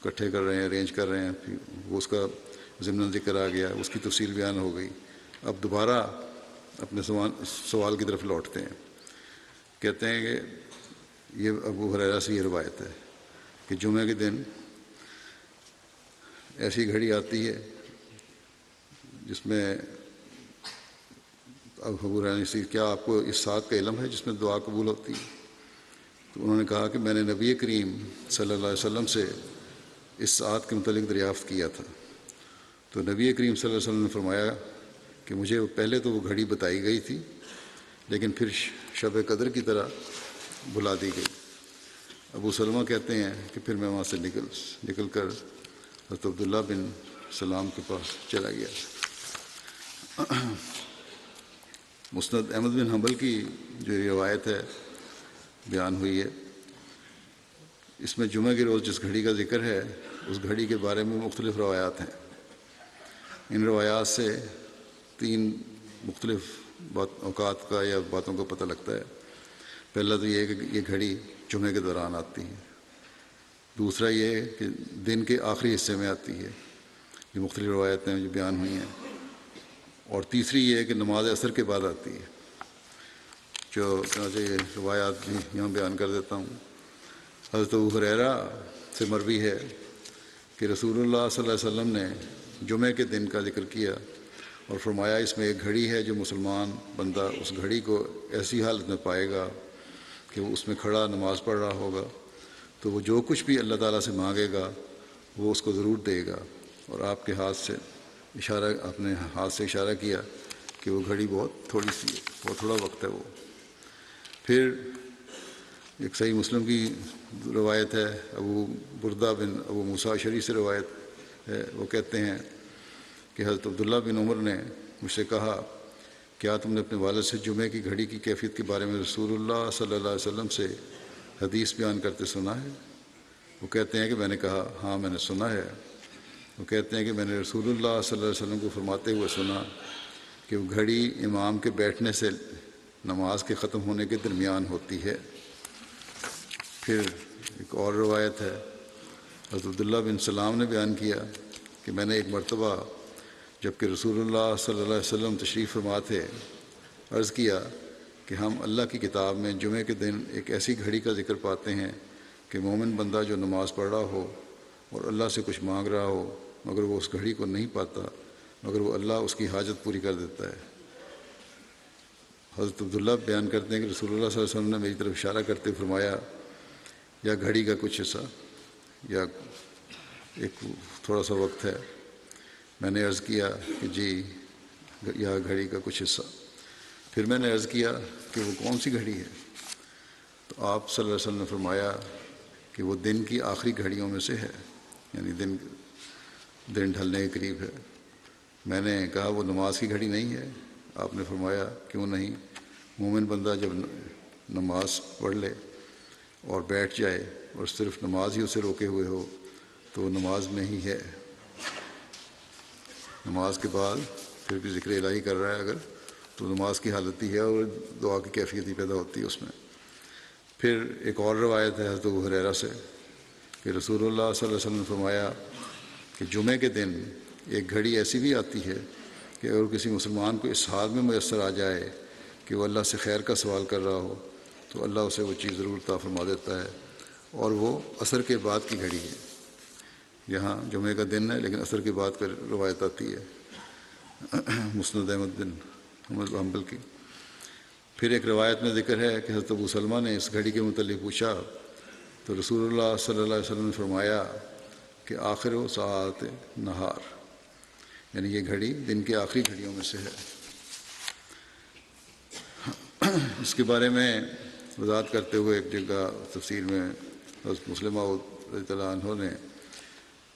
اکٹھے کر رہے ہیں، ارینج کر رہے ہیں، پھر وہ اس کا ضمن ذکر آ گیا، اس کی تفصیل بیان ہو گئی۔ اب دوبارہ اپنے سوال کی طرف لوٹتے ہیں۔ کہتے ہیں کہ یہ ابو ہریرہ سے یہ روایت ہے کہ جمعے کے دن ایسی گھڑی آتی ہے جس میں اب ابو ہریرہ سے، کیا آپ کو اس ساعت کا علم ہے جس میں دعا قبول ہوتی ہے؟ تو انہوں نے کہا کہ میں نے نبی کریم صلی اللہ علیہ وسلم سے اس ساعت کے متعلق دریافت کیا تھا، تو نبی کریم صلی اللہ علیہ وسلم نے فرمایا کہ مجھے پہلے تو وہ گھڑی بتائی گئی تھی، لیکن پھر شب قدر کی طرح بلا دی گئی۔ ابو سلمہ کہتے ہیں کہ پھر میں وہاں سے نکل کر حضرت عبداللہ بن سلام کے پاس چلا گیا۔ مسند احمد بن حنبل کی جو روایت ہے بیان ہوئی ہے، اس میں جمعہ کے روز جس گھڑی کا ذکر ہے اس گھڑی کے بارے میں مختلف روایات ہیں۔ ان روایات سے 3 مختلف اوقات کا یا باتوں کا پتہ لگتا ہے۔ پہلا تو یہ ہے کہ یہ گھڑی جمعے کے دوران آتی ہے، دوسرا یہ ہے کہ دن کے آخری حصے میں آتی ہے، یہ مختلف روایتیں جو بیان ہوئی ہیں، اور تیسری یہ ہے کہ نماز عصر کے بعد آتی ہے، جو یہ روایات بھی یہاں بیان کر دیتا ہوں۔ حضرت ابو ہریرہ سے مروی ہے کہ رسول اللہ صلی اللہ علیہ وسلم نے جمعے کے دن کا ذکر کیا اور فرمایا، اس میں ایک گھڑی ہے جو مسلمان بندہ اس گھڑی کو ایسی حالت میں پائے گا کہ وہ اس میں کھڑا نماز پڑھ رہا ہوگا، تو وہ جو کچھ بھی اللہ تعالیٰ سے مانگے گا وہ اس کو ضرور دے گا۔ اور آپ کے ہاتھ سے اشارہ کیا کہ وہ گھڑی بہت تھوڑی سی ہے، بہت تھوڑا وقت ہے وہ۔ پھر ایک صحیح مسلم کی روایت ہے، ابو بردہ بن ابو موسیٰ اشعری سے روایت ہے، وہ کہتے ہیں کہ حضرت عبداللہ بن عمر نے مجھ سے کہا، کیا تم نے اپنے والد سے جمعے کی گھڑی کی کیفیت کے بارے میں رسول اللہ صلی اللہ علیہ وسلم سے حدیث بیان کرتے سنا ہے؟ وہ کہتے ہیں کہ میں نے کہا، ہاں میں نے سنا ہے۔ وہ کہتے ہیں کہ میں نے رسول اللہ صلی اللہ علیہ وسلم کو فرماتے ہوئے سنا کہ وہ گھڑی امام کے بیٹھنے سے نماز کے ختم ہونے کے درمیان ہوتی ہے۔ پھر ایک اور روایت ہے، حضرت عبداللہ بن سلام نے بیان کیا کہ میں نے ایک مرتبہ جب کہ رسول اللہ صلی اللہ علیہ وسلم تشریف فرما تھے، عرض کیا کہ ہم اللہ کی کتاب میں جمعے کے دن ایک ایسی گھڑی کا ذکر پاتے ہیں کہ مومن بندہ جو نماز پڑھ رہا ہو اور اللہ سے کچھ مانگ رہا ہو مگر وہ اس گھڑی کو نہیں پاتا، مگر وہ اللہ اس کی حاجت پوری کر دیتا ہے۔ حضرت عبداللہ بیان کرتے ہیں کہ رسول اللہ صلی اللہ علیہ وسلم نے میری طرف اشارہ کرتے فرمایا، یا گھڑی کا کچھ حصہ یا ایک تھوڑا سا وقت ہے؟ میں نے عرض کیا کہ جی، یا گھڑی کا کچھ حصہ۔ پھر میں نے عرض کیا کہ وہ کون سی گھڑی ہے؟ تو آپ صلی اللہ علیہ وسلم نے فرمایا کہ وہ دن کی آخری گھڑیوں میں سے ہے، یعنی دن ڈھلنے کے قریب ہے۔ میں نے کہا وہ نماز کی گھڑی نہیں ہے؟ آپ نے فرمایا کیوں نہیں؟ مومن بندہ جب نماز پڑھ لے اور بیٹھ جائے اور صرف نماز ہی اسے روکے ہوئے ہو تو نماز میں ہی ہے. نماز کے بعد پھر بھی ذکر الہی کر رہا ہے اگر تو نماز کی حالت ہی ہے اور دعا کی کیفیت ہی پیدا ہوتی ہے اس میں. پھر ایک اور روایت ہے حضرت ابو ہریرہ سے کہ رسول اللہ صلی اللہ علیہ وسلم نے فرمایا کہ جمعے کے دن ایک گھڑی ایسی بھی آتی ہے کہ اگر کسی مسلمان کو اس حال میں میسر آ جائے کہ وہ اللہ سے خیر کا سوال کر رہا ہو تو اللہ اسے وہ چیز ضرور عطا فرما دیتا ہے، اور وہ عصر کے بعد کی گھڑی ہے. یہاں جمعے کا دن ہے لیکن عصر کے بعد کا روایت آتی ہے مسند احمد بن حنبل حنبل کی. پھر ایک روایت میں ذکر ہے کہ حضرت ابو سلمہ نے اس گھڑی کے متعلق پوچھا تو رسول اللہ صلی اللہ علیہ وسلم نے فرمایا کہ آخر و ساعت نہار، یعنی یہ گھڑی دن کی آخری گھڑیوں میں سے ہے. اس کے بارے میں وضاحت کرتے ہوئے ایک جگہ تفسیر میں حضرت مسلمہ رضی اللہ عنہ نے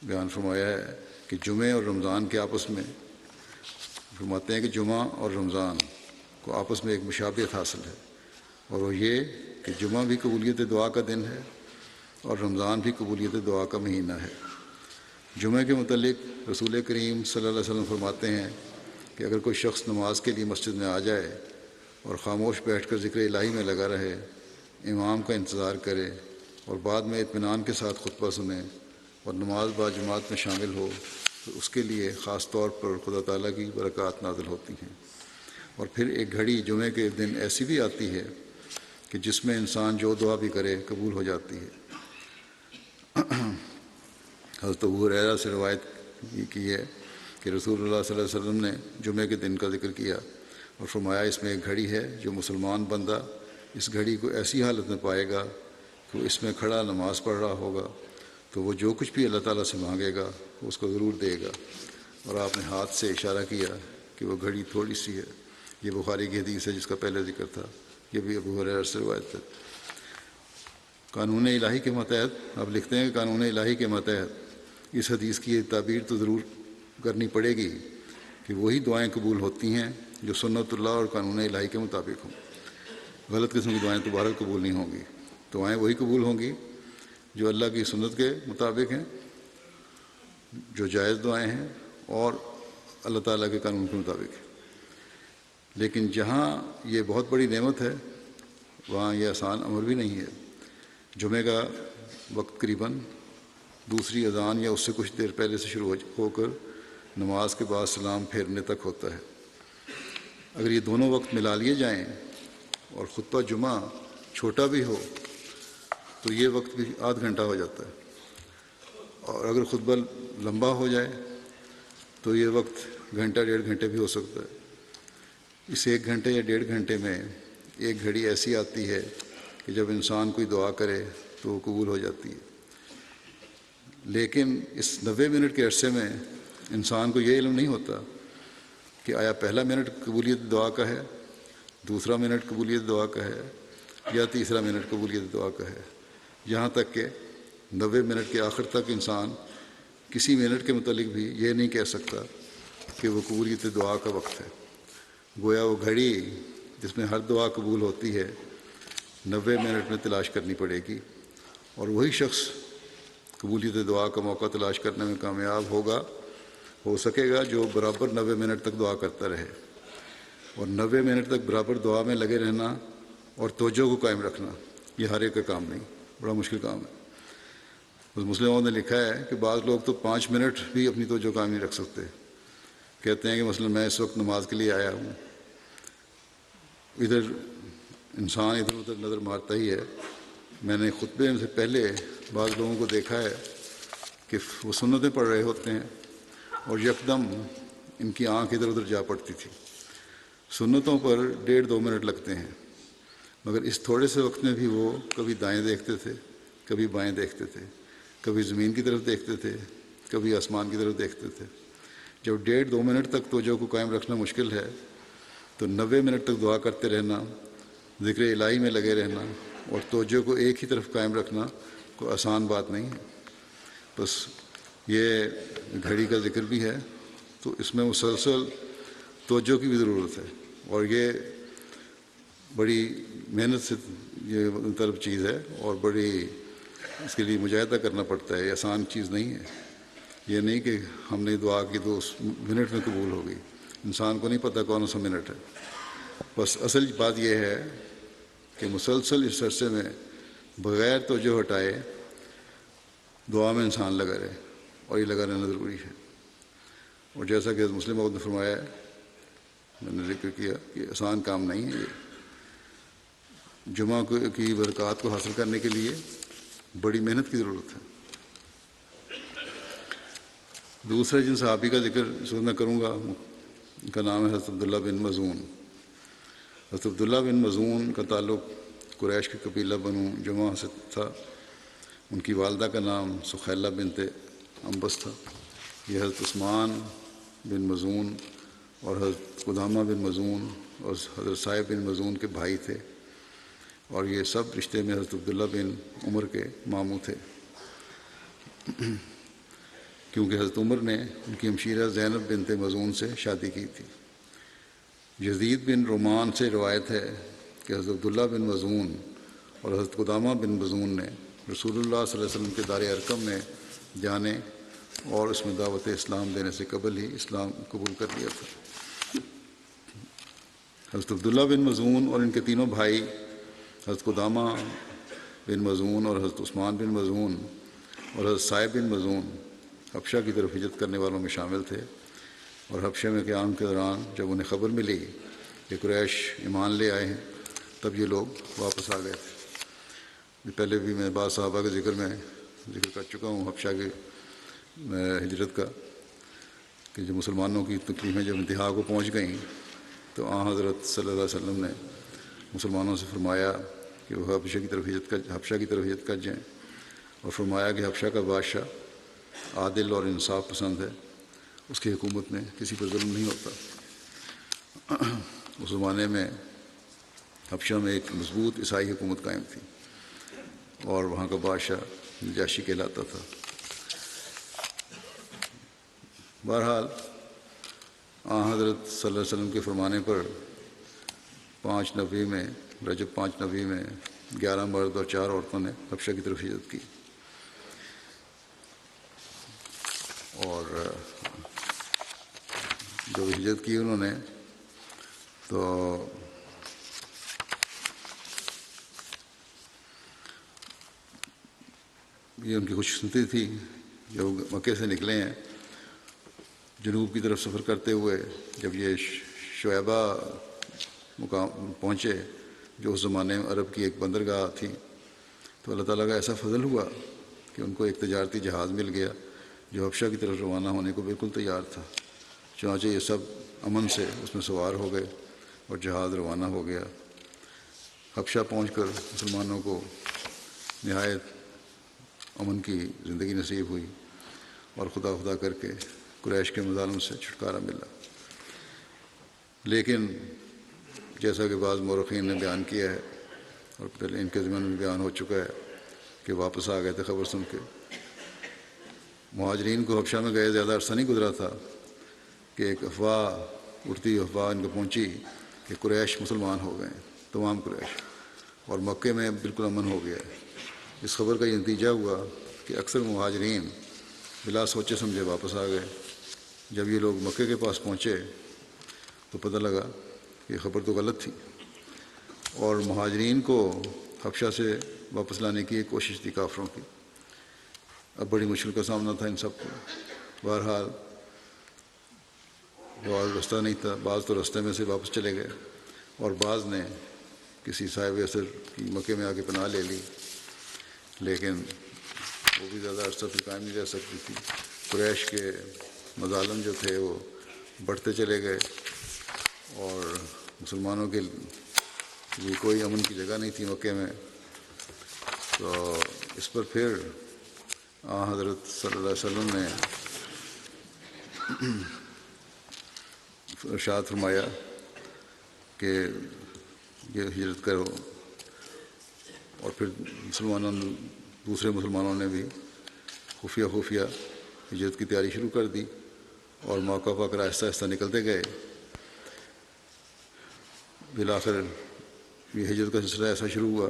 بیان فرمایا ہے کہ جمعے اور رمضان کے آپس میں فرماتے ہیں کہ جمعہ اور رمضان کو آپس میں ایک مشابہت حاصل ہے، اور وہ یہ کہ جمعہ بھی قبولیت دعا کا دن ہے اور رمضان بھی قبولیت دعا کا مہینہ ہے. جمعے کے متعلق رسول کریم صلی اللہ علیہ وسلم فرماتے ہیں کہ اگر کوئی شخص نماز کے لیے مسجد میں آ جائے اور خاموش بیٹھ کر ذکر الہی میں لگا رہے، امام کا انتظار کرے اور بعد میں اطمینان کے ساتھ خطبہ سنے اور نماز با جماعت میں شامل ہو تو اس کے لیے خاص طور پر خدا تعالیٰ کی برکات نازل ہوتی ہیں. اور پھر ایک گھڑی جمعے کے دن ایسی بھی آتی ہے کہ جس میں انسان جو دعا بھی کرے قبول ہو جاتی ہے. حضرت ابو ہریرہ سے روایت کی ہے کہ رسول اللہ صلی اللہ علیہ وسلم نے جمعے کے دن کا ذکر کیا اور فرمایا اس میں ایک گھڑی ہے جو مسلمان بندہ اس گھڑی کو ایسی حالت میں پائے گا کہ وہ اس میں کھڑا نماز پڑھ رہا ہوگا تو وہ جو کچھ بھی اللہ تعالیٰ سے مانگے گا وہ اس کو ضرور دے گا. اور آپ نے ہاتھ سے اشارہ کیا کہ وہ گھڑی تھوڑی سی ہے. یہ بخاری کی حدیث ہے جس کا پہلے ذکر تھا، یہ بھی ابو ہریرہ سے روایت ہے. قانون الہی کے ماتحت آپ لکھتے ہیں کہ قانون الہی کے ماتحت اس حدیث کی یہ تعبیر تو ضرور کرنی پڑے گی کہ وہی دعائیں قبول ہوتی ہیں جو سنت اللہ اور قانون الہی کے مطابق ہوں. غلط قسم کی دعائیں تو بہرحال قبول نہیں ہوں گی. دعائیں وہی قبول ہوں گی جو اللہ کی سنت کے مطابق ہیں، جو جائز دعائیں ہیں اور اللہ تعالیٰ کے قانون کے مطابق ہیں. لیکن جہاں یہ بہت بڑی نعمت ہے وہاں یہ آسان امر بھی نہیں ہے. جمعے کا وقت قریباً دوسری اذان یا اس سے کچھ دیر پہلے سے شروع ہو کر نماز کے بعد سلام پھیرنے تک ہوتا ہے. اگر یہ دونوں وقت ملا لیے جائیں اور خطبہ جمعہ چھوٹا بھی ہو تو یہ وقت بھی آدھ گھنٹہ ہو جاتا ہے، اور اگر خطبہ لمبا ہو جائے تو یہ وقت گھنٹہ ڈیڑھ گھنٹے بھی ہو سکتا ہے. اس ایک گھنٹے یا ڈیڑھ گھنٹے میں ایک گھڑی ایسی آتی ہے کہ جب انسان کوئی دعا کرے تو وہ قبول ہو جاتی ہے. لیکن اس 90 منٹ کے عرصے میں انسان کو یہ علم نہیں ہوتا کہ آیا پہلا منٹ قبولیت دعا کا ہے، دوسرا منٹ قبولیت دعا کا ہے یا تیسرا منٹ قبولیت دعا کا ہے. یہاں تک کہ 90 منٹ کے آخر تک انسان کسی منٹ کے متعلق بھی یہ نہیں کہہ سکتا کہ وہ قبولیت دعا کا وقت ہے. گویا وہ گھڑی جس میں ہر دعا قبول ہوتی ہے 90 منٹ میں تلاش کرنی پڑے گی، اور وہی شخص قبولیت دعا کا موقع تلاش کرنے میں کامیاب ہو سکے گا جو برابر 90 منٹ تک دعا کرتا رہے. اور 90 منٹ تک برابر دعا میں لگے رہنا اور توجہ کو قائم رکھنا یہ ہر ایک کا کام نہیں، بڑا مشکل کام ہے. مسلموں نے لکھا ہے کہ بعض لوگ تو 5 منٹ بھی اپنی توجہ قائم نہیں رکھ سکتے. کہتے ہیں کہ مثلا میں اس وقت نماز کے لیے آیا ہوں، ادھر انسان ادھر ادھر نظر مارتا ہی ہے. میں نے خطبے سے پہلے بعض لوگوں کو دیکھا ہے کہ وہ سنتیں پڑھ رہے ہوتے ہیں اور یکدم ان کی آنکھ ادھر ادھر جا پڑتی تھی. سنتوں پر 1.5-2 منٹ لگتے ہیں، مگر اس تھوڑے سے وقت میں بھی وہ کبھی دائیں دیکھتے تھے، کبھی بائیں دیکھتے تھے، کبھی زمین کی طرف دیکھتے تھے، کبھی آسمان کی طرف دیکھتے تھے. جب 1.5-2 منٹ تک توجہ کو قائم رکھنا مشکل ہے تو 90 منٹ تک دعا کرتے رہنا، ذکر الہی میں لگے رہنا اور توجہ کو ایک ہی طرف قائم رکھنا کوئی آسان بات نہیں ہے. بس یہ گھڑی کا ذکر بھی ہے تو اس میں مسلسل توجہ کی بھی ضرورت ہے، اور یہ بڑی محنت سے یہ طلب چیز ہے، اور بڑی اس کے لیے مجاہدہ کرنا پڑتا ہے، یہ آسان چیز نہیں ہے۔ یہ نہیں کہ ہم نے دعا کی تو اس منٹ میں قبول ہو گئی، انسان کو نہیں پتہ کون سا منٹ ہے۔ بس اصل بات یہ ہے کہ مسلسل اس عرصے میں بغیر توجہ ہٹائے دعا میں انسان لگا رہے، اور یہ لگا رہنا ضروری ہے۔ اور جیسا کہ مسلم موعود نے فرمایا ہے، میں نے ذکر کیا کہ آسان کام نہیں ہے، یہ جمعہ کی برکات کو حاصل کرنے کے لیے بڑی محنت کی ضرورت ہے۔ دوسرے جن صحابی کا ذکر اس وقت میں کروں گا، ان کا نام ہے حضرت عبداللہ بن مظعون۔ حضرت عبداللہ بن مظعون کا تعلق قریش کے قبیلہ بنو جمعہ سے تھا۔ ان کی والدہ کا نام سخیلہ بنت انبس تھا۔ یہ حضرت عثمان بن مظعون اور حضرت قدامہ بن مظعون اور حضرت صائب بن مظعون کے بھائی تھے، اور یہ سب رشتے میں حضرت عبداللہ بن عمر کے ماموں تھے، کیونکہ حضرت عمر نے ان کی ہمشیرہ زینب بنت مظعون سے شادی کی تھی۔ یزید بن رومان سے روایت ہے کہ حضرت عبداللہ بن مظعون اور حضرت قدامہ بن مظعون نے رسول اللہ صلی اللہ علیہ وسلم کے دار ارقم میں جانے اور اس میں دعوت اسلام دینے سے قبل ہی اسلام قبول کر لیا تھا۔ حضرت عبداللہ بن مظعون اور ان کے تینوں بھائی حضرت قدامہ بن مظعون اور حضرت عثمان بن مظعون اور حضرت صائب بن مظعون حبشہ کی طرف ہجرت کرنے والوں میں شامل تھے، اور حبشہ میں قیام کے دوران جب انہیں خبر ملی کہ قریش ایمان لے آئے ہیں، تب یہ لوگ واپس آ گئے تھے۔ پہلے بھی میں بعض صحابہ کے ذکر کر چکا ہوں حبشہ کی ہجرت کا، کہ جب مسلمانوں کی تکلیفیں جب انتہا کو پہنچ گئیں تو حضرت صلی اللہ علیہ وسلم نے مسلمانوں سے فرمایا کہ وہ حبشہ کی طرف ہجرت کر جائیں، اور فرمایا کہ حبشہ کا بادشاہ عادل اور انصاف پسند ہے، اس کی حکومت میں کسی پر ظلم نہیں ہوتا۔ اس زمانے میں حبشہ میں ایک مضبوط عیسائی حکومت قائم تھی، اور وہاں کا بادشاہ نجاشی کہلاتا تھا۔ بہرحال حضرت صلی اللہ علیہ وسلم کے فرمانے پر 5 نوی میں رجب 5 نوی میں 11 مرد اور 4 عورتوں نے حبشہ کی طرف ہجرت کی، اور جو ہجرت کی انہوں نے تو یہ ان کی خوش قسمتی تھی، جو مکے سے نکلے ہیں جنوب کی طرف سفر کرتے ہوئے، جب یہ شعیبہ مقام پہنچے جو اس زمانے میں عرب کی ایک بندرگاہ تھی، تو اللہ تعالیٰ کا ایسا فضل ہوا کہ ان کو ایک تجارتی جہاز مل گیا جو حبشہ کی طرف روانہ ہونے کو بالکل تیار تھا۔ چنانچہ یہ سب امن سے اس میں سوار ہو گئے اور جہاز روانہ ہو گیا۔ حبشہ پہنچ کر مسلمانوں کو نہایت امن کی زندگی نصیب ہوئی، اور خدا کر کے قریش کے مظالم سے چھٹکارا ملا۔ لیکن جیسا کہ بعض مورخین نے بیان کیا ہے، اور پہلے ان کے ضمن میں بیان ہو چکا ہے کہ واپس آ گئے تھے خبر سن کے۔ مہاجرین کو حبشہ میں گئے زیادہ عرصہ نہیں گزرا تھا کہ ایک اڑتی افواہ ان کو پہنچی کہ قریش مسلمان ہو گئے، تمام قریش، اور مکے میں بالکل امن ہو گیا ہے۔ اس خبر کا یہ نتیجہ ہوا کہ اکثر مہاجرین بلا سوچے سمجھے واپس آ گئے۔ جب یہ لوگ مکے کے پاس پہنچے تو پتہ لگا کہ یہ خبر تو غلط تھی، اور مہاجرین کو حبشہ سے واپس لانے کی ایک کوشش تھی کافروں کی۔ اب بڑی مشکل کا سامنا تھا ان سب کو۔ بہرحال بعض رستہ نہیں تھا، بعض تو رستے میں سے واپس چلے گئے، اور بعض نے کسی صاحب اثر کی مکے میں آ کے پناہ لے لی، لیکن وہ بھی زیادہ عرصہ پھر قائم نہیں رہ سکتی تھی۔ قریش کے مظالم جو تھے وہ بڑھتے چلے گئے، اور مسلمانوں کے لیے کوئی امن کی جگہ نہیں تھی مکے میں۔ تو اس پر پھر حضرت صلی اللہ علیہ وسلم نے ارشاد فرمایا کہ یہ ہجرت کرو، اور پھر دوسرے مسلمانوں نے بھی خفیہ ہجرت کی تیاری شروع کر دی، اور موقع پا کر آہستہ آہستہ نکلتے گئے. بالآخر یہ ہجرت کا سلسلہ ایسا شروع ہوا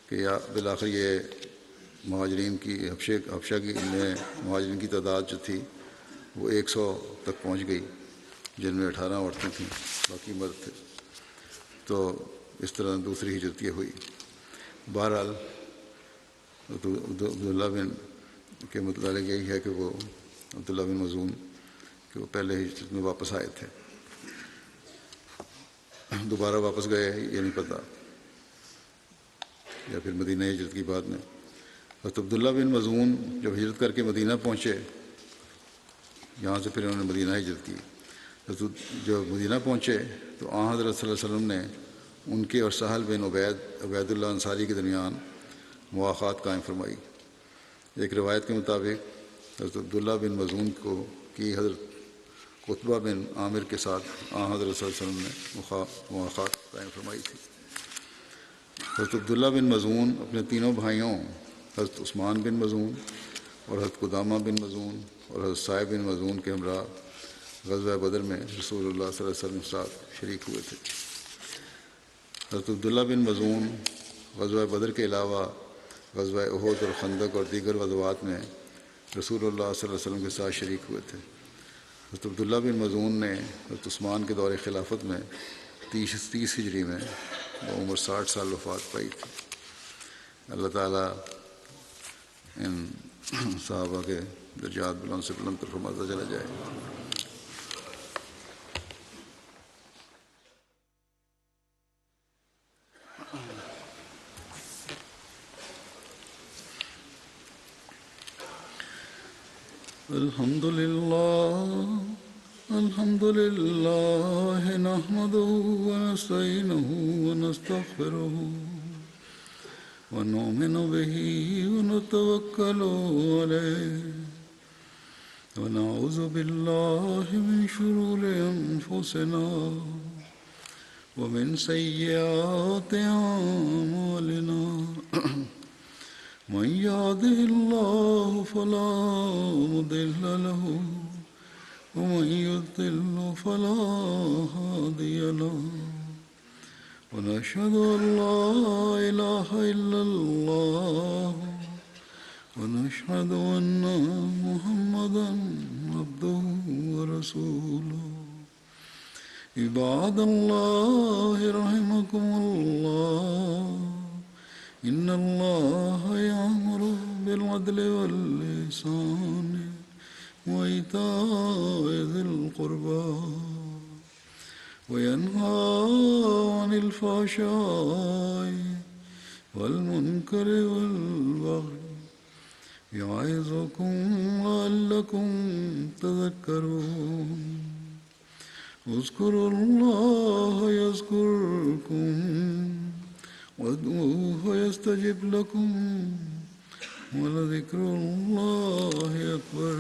کہ بالآخر یہ مہاجرین کی حبشہ کی میں مہاجرین کی تعداد جو تھی وہ 100 تک پہنچ گئی، جن میں 18 عورتیں تھیں، باقی مرد تھے. تو اس طرح دوسری ہجرت یہ ہوئی. بہرحال عبداللہ بن کے متعلق یہی ہے کہ وہ عبداللہ بن مظعون کہ وہ پہلے ہجرت میں واپس آئے تھے. دوبارہ واپس گئے یہ نہیں پتہ، یا پھر مدینہ ہجرت کی بعد میں. حضرت عبداللہ بن مظعون جب ہجرت کر کے مدینہ پہنچے، یہاں سے پھر انہوں نے مدینہ ہجرت کی. جب مدینہ پہنچے تو حضرت صلی اللہ علیہ وسلم نے ان کے اور سہل بن عبید اللہ انصاری کے درمیان مواخات قائم فرمائی. ایک روایت کے مطابق حضرت عبداللہ بن مظعون کی حضرت قطبہ بن عامر کے ساتھ حضرت صلی اللہ علیہ وسلم نے مواخات قائم فرمائی تھی. حضرت عبداللہ بن مظعون اپنے تینوں بھائیوں حضرت عثمان بن مظعون اور حضرت قدامہ بن مظعون اور حضرت صائب بن مظعون کے ہمراہ غزوہ بدر میں رسول اللہ صلی اللہ علیہ وسلم کے ساتھ شریک ہوئے تھے. حضرت عبداللہ بن مظعون غزوہ بدر کے علاوہ غزوہ احد اور خندق اور دیگر غزوات میں رسول اللہ صلی اللہ علیہ وسلم کے ساتھ شریک ہوئے تھے. حضرت عبداللہ بن مظعون نے حضرت عثمان کے دور خلافت میں 30 ہجری میں عمر 60 سال وفات پائی تھی. اللہ تعالیٰ ان صحابہ کے درجات بلند سے بلند پر فرماتا چلا جائے. الحمد لله نحمده ونستعينه ونستغفره ونؤمن به ونتوكل عليه ونعوذ بالله من شرور أنفسنا ومن سيئات أعمالنا من يهده الله فلا مضل له ومن يضلل فلا هادي له ونشهد أن لا إله إلا الله ونشهد أن محمدا عبده ورسوله. عباد الله رحمكم الله إن الله يأمر بالعدل والإحسان وإيتاء ذي القربى وينهى عن الفحشاء والمنكر والبغي يعظكم لعلكم تذكرون. اذكروا الله يذكركم وادعوه يستجب لكم ولذكر الله أكبر.